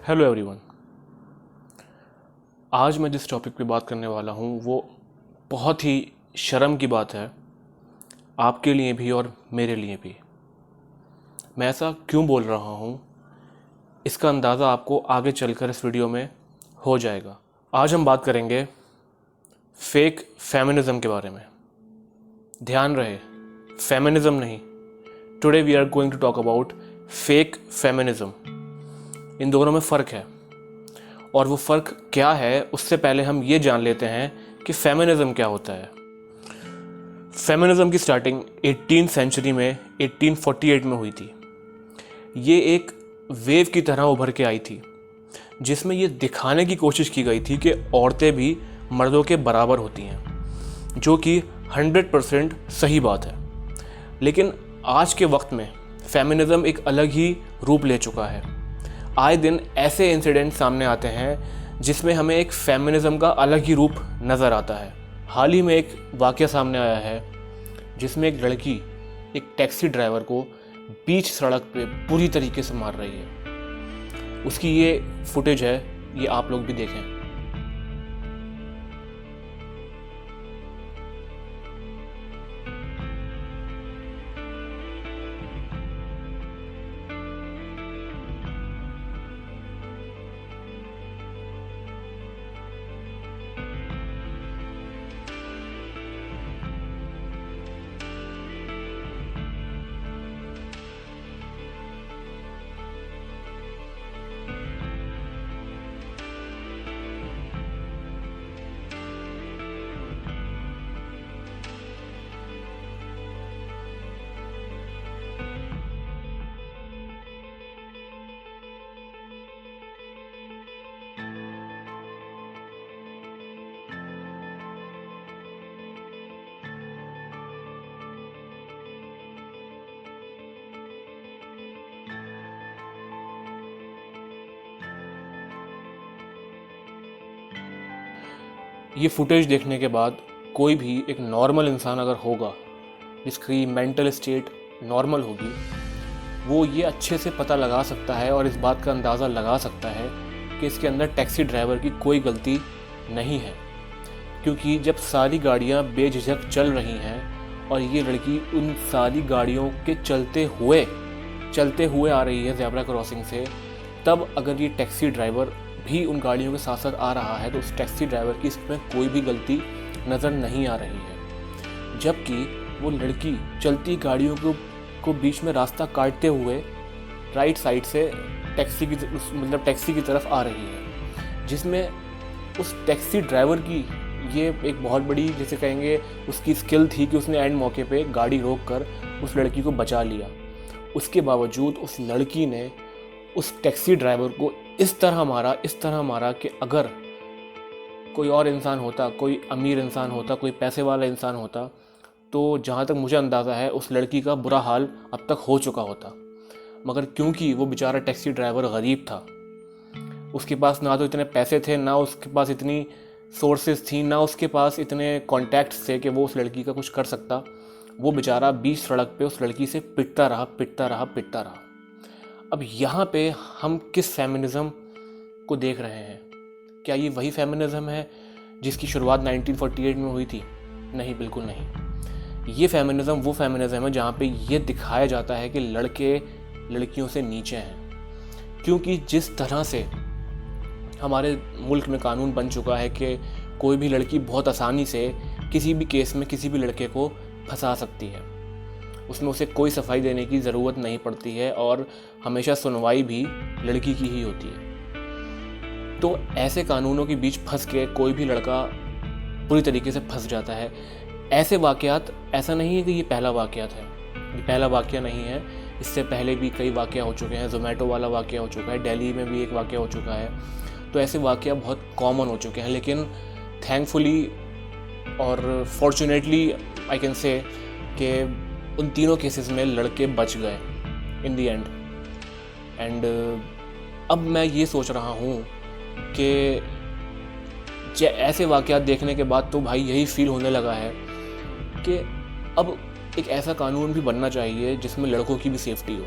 Hello everyone. आज मैं जिस टॉपिक पे बात करने वाला हूँ वो बहुत ही शर्म की बात है, आपके लिए भी और मेरे लिए भी। मैं ऐसा क्यों बोल रहा हूँ इसका अंदाज़ा आपको आगे चलकर इस वीडियो में हो जाएगा। आज हम बात करेंगे फेक फेमिनिज़म के बारे में। ध्यान रहे, फेमिनिज़म नहीं। Today we are going to talk about fake feminism. इन दोनों में फ़र्क है, और वो फ़र्क क्या है उससे पहले हम ये जान लेते हैं कि फेमिनिज़म क्या होता है। फेमिनिज़म की स्टार्टिंग 18th सेंचुरी में 1848 में हुई थी। ये एक वेव की तरह उभर के आई थी जिसमें ये दिखाने की कोशिश की गई थी कि औरतें भी मर्दों के बराबर होती हैं, जो कि 100% सही बात है। लेकिन आज के वक्त में फेमिनिज़म एक अलग ही रूप ले चुका है। आए दिन ऐसे इंसिडेंट सामने आते हैं जिसमें हमें एक फेमिनिज़म का अलग ही रूप नज़र आता है। हाल ही में एक वाक़या सामने आया है जिसमें एक लड़की एक टैक्सी ड्राइवर को बीच सड़क पे पूरी तरीके से मार रही है। उसकी ये फुटेज है, ये आप लोग भी देखें। ये फुटेज देखने के बाद कोई भी एक नॉर्मल इंसान अगर होगा, जिसकी मेंटल स्टेट नॉर्मल होगी, वो ये अच्छे से पता लगा सकता है और इस बात का अंदाज़ा लगा सकता है कि इसके अंदर टैक्सी ड्राइवर की कोई गलती नहीं है। क्योंकि जब सारी गाड़ियाँ बेझिझक चल रही हैं और ये लड़की उन सारी गाड़ियों के चलते हुए आ रही है ज़ेब्रा क्रॉसिंग से, तब अगर ये टैक्सी ड्राइवर भी उन गाड़ियों के साथ साथ आ रहा है तो उस टैक्सी ड्राइवर की इसमें कोई भी गलती नज़र नहीं आ रही है। जबकि वो लड़की चलती गाड़ियों को बीच में रास्ता काटते हुए राइट साइड से टैक्सी की तरफ आ रही है, जिसमें उस टैक्सी ड्राइवर की ये एक बहुत बड़ी, जैसे कहेंगे, उसकी स्किल थी कि उसने एंड मौके पे गाड़ी रोक कर उस लड़की को बचा लिया। उसके बावजूद उस लड़की ने उस टैक्सी ड्राइवर को इस तरह मारा कि अगर कोई और इंसान होता, कोई अमीर इंसान होता, कोई पैसे वाला इंसान होता, तो जहाँ तक मुझे अंदाज़ा है उस लड़की का बुरा हाल अब तक हो चुका होता। मगर क्योंकि वो बेचारा टैक्सी ड्राइवर गरीब था, उसके पास ना तो इतने पैसे थे, ना उसके पास इतनी सोर्सेज थी, ना उसके पास इतने कॉन्टैक्ट्स थे कि वो उस लड़की का कुछ कर सकता। वो बेचारा बीच सड़क पे उस लड़की से पिटता रहा। अब यहाँ पे हम किस फेमिनिज़म को देख रहे हैं? क्या ये वही फेमिनिज़म है जिसकी शुरुआत 1948 में हुई थी? नहीं, बिल्कुल नहीं। ये फेमिनिज़म वो फेमिनिज़म है जहाँ पे ये दिखाया जाता है कि लड़के लड़कियों से नीचे हैं। क्योंकि जिस तरह से हमारे मुल्क में कानून बन चुका है कि कोई भी लड़की बहुत आसानी से किसी भी केस में किसी भी लड़के को फंसा सकती है, उसमें उसे कोई सफाई देने की ज़रूरत नहीं पड़ती है और हमेशा सुनवाई भी लड़की की ही होती है। तो ऐसे कानूनों के बीच फंस के कोई भी लड़का पूरी तरीके से फंस जाता है। ऐसे वाक़यात, ऐसा नहीं है कि ये पहला वाक़यात है, ये पहला वाक़या नहीं है। इससे पहले भी कई वाक़या हो चुके हैं। ज़ोमैटो वाला वाक़या हो चुका है, दिल्ली में भी एक वाक़या हो चुका है। तो ऐसे वाक़या बहुत कॉमन हो चुके हैं। लेकिन थैंकफुली और फॉर्चुनेटली आई कैन से कि उन तीनों केसेस में लड़के बच गए इन दी एंड अब मैं ये सोच रहा हूँ कि ऐसे वाक़यात देखने के बाद तो भाई यही फील होने लगा है कि अब एक ऐसा कानून भी बनना चाहिए जिसमें लड़कों की भी सेफ्टी हो।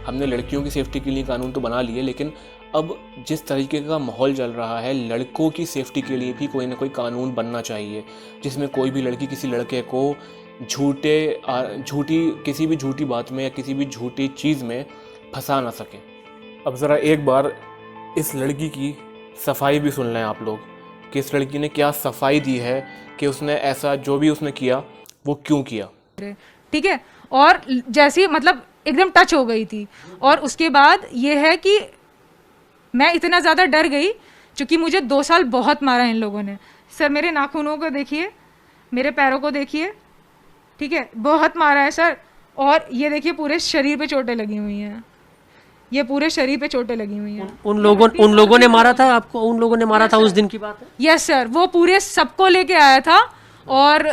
हमने लड़कियों की सेफ्टी के लिए कानून तो बना लिए, लेकिन अब जिस तरीके का माहौल चल रहा है, लड़कों की सेफ्टी के लिए भी कोई ना कोई कानून बनना चाहिए जिसमें कोई भी लड़की किसी लड़के को झूठी किसी भी झूठी बात में या किसी भी झूठी चीज़ में फंसा ना सके। अब ज़रा एक बार इस लड़की की सफाई भी सुन लें आप लोग कि इस लड़की ने क्या सफाई दी है कि उसने ऐसा जो भी उसने किया वो क्यों किया। ठीक है, और जैसी मतलब एकदम टच हो गई थी। और उसके बाद ये है कि मैं इतना ज़्यादा डर गई क्योंकि मुझे 2 साल बहुत मारा इन लोगों ने। सर मेरे नाखूनों को देखिए, मेरे पैरों को देखिए, ठीक है, बहुत मारा है सर। और ये देखिए पूरे शरीर पे चोटें लगी हुई हैं, ये पूरे शरीर पे चोटें लगी हुई हैं। उन लोगों ने मारा था आपको? उन लोगों ने मारा था उस दिन की बात है? यस सर, वो पूरे सबको लेके आया था और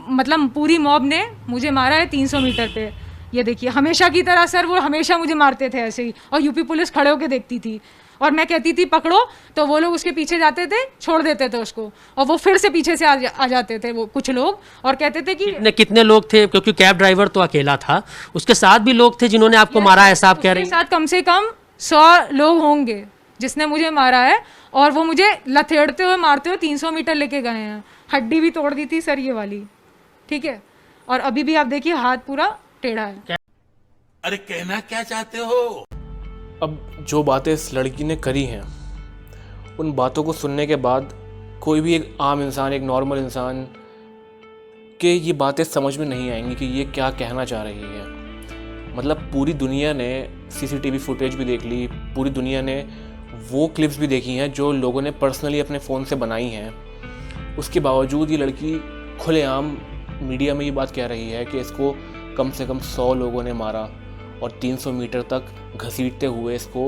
मतलब पूरी मॉब ने मुझे मारा है 300 मीटर पे। ये देखिए, हमेशा की तरह सर वो हमेशा मुझे मारते थे ऐसे ही, और यूपी पुलिस खड़े होके देखती थी और मैं कहती थी पकड़ो तो वो लोग उसके पीछे जाते थे, छोड़ देते थे उसको, और वो फिर से पीछे से आ जाते थे वो कुछ लोग और कहते थे कि कितने लोग थे? क्योंकि कैब ड्राइवर तो अकेला था, उसके साथ भी लोग थे जिन्होंने आपको मारा, ऐसा आप कह रहे हैं? साथ कम से कम 100 लोग होंगे जिसने मुझे मारा है, और वो मुझे लथेड़ते हुए मारते हुए 300 मीटर लेके गए हैं। हड्डी भी तोड़ दी थी सर ये वाली, ठीक है, और अभी भी आप देखिए हाथ पूरा टेढ़ा है। अरे कहना क्या चाहते हो? अब जो बातें इस लड़की ने करी हैं, उन बातों को सुनने के बाद कोई भी एक आम इंसान, एक नॉर्मल इंसान के ये बातें समझ में नहीं आएंगी कि ये क्या कहना चाह रही है। मतलब पूरी दुनिया ने सीसीटीवी फुटेज भी देख ली, पूरी दुनिया ने वो क्लिप्स भी देखी हैं जो लोगों ने पर्सनली अपने फ़ोन से बनाई हैं। उसके बावजूद ये लड़की खुलेआम मीडिया में ये बात कह रही है कि इसको कम से कम 100 लोगों ने मारा और 300 मीटर तक घसीटते हुए इसको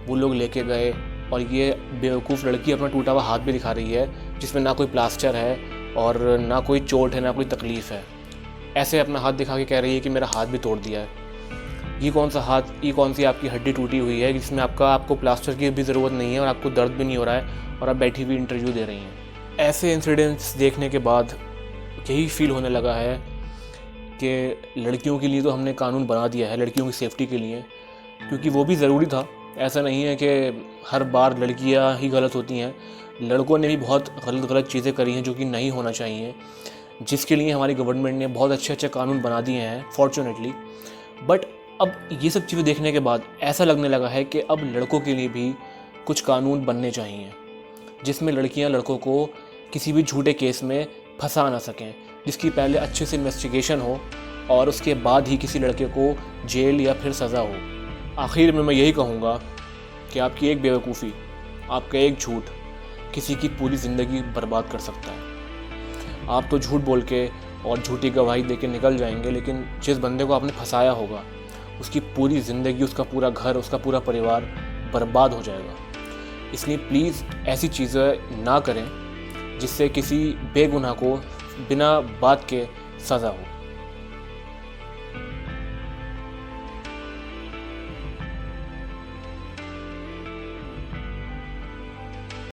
वो लोग लेके गए। और ये बेवकूफ़ लड़की अपना टूटा हुआ हाथ भी दिखा रही है जिसमें ना कोई प्लास्टर है और ना कोई चोट है, ना कोई तकलीफ़ है। ऐसे अपना हाथ दिखा के कह रही है कि मेरा हाथ भी तोड़ दिया है। ये कौन सा हाथ, ये कौन सी आपकी हड्डी टूटी हुई है जिसमें आपको प्लास्टर की भी ज़रूरत नहीं है और आपको दर्द भी नहीं हो रहा है और आप बैठी हुई इंटरव्यू दे रही हैं। ऐसे इंसिडेंट्स देखने के बाद यही फील होने लगा है कि लड़कियों के लिए तो हमने कानून बना दिया है, लड़कियों की सेफ्टी के लिए, क्योंकि वो भी ज़रूरी था। ऐसा नहीं है कि हर बार लड़कियां ही गलत होती हैं, लड़कों ने भी बहुत गलत चीज़ें करी हैं जो कि नहीं होना चाहिए, जिसके लिए हमारी गवर्नमेंट ने बहुत अच्छे कानून बना दिए हैं फॉर्चुनेटली। बट अब ये सब चीज़ें देखने के बाद ऐसा लगने लगा है कि अब लड़कों के लिए भी कुछ कानून बनने चाहिए जिसमें लड़कियां लड़कों को किसी भी झूठे केस में फंसा ना सकें, जिसकी पहले अच्छे से इन्वेस्टिगेशन हो और उसके बाद ही किसी लड़के को जेल या फिर सज़ा हो। आखिर में मैं यही कहूँगा कि आपकी एक बेवकूफ़ी, आपका एक झूठ किसी की पूरी ज़िंदगी बर्बाद कर सकता है। आप तो झूठ बोल के और झूठी गवाही दे के निकल जाएंगे, लेकिन जिस बंदे को आपने फंसाया होगा उसकी पूरी ज़िंदगी, उसका पूरा घर, उसका पूरा परिवार बर्बाद हो जाएगा। इसलिए प्लीज़ ऐसी चीज़ें ना करें जिससे किसी बेगुनाह को बिना बात के सज़ा हो।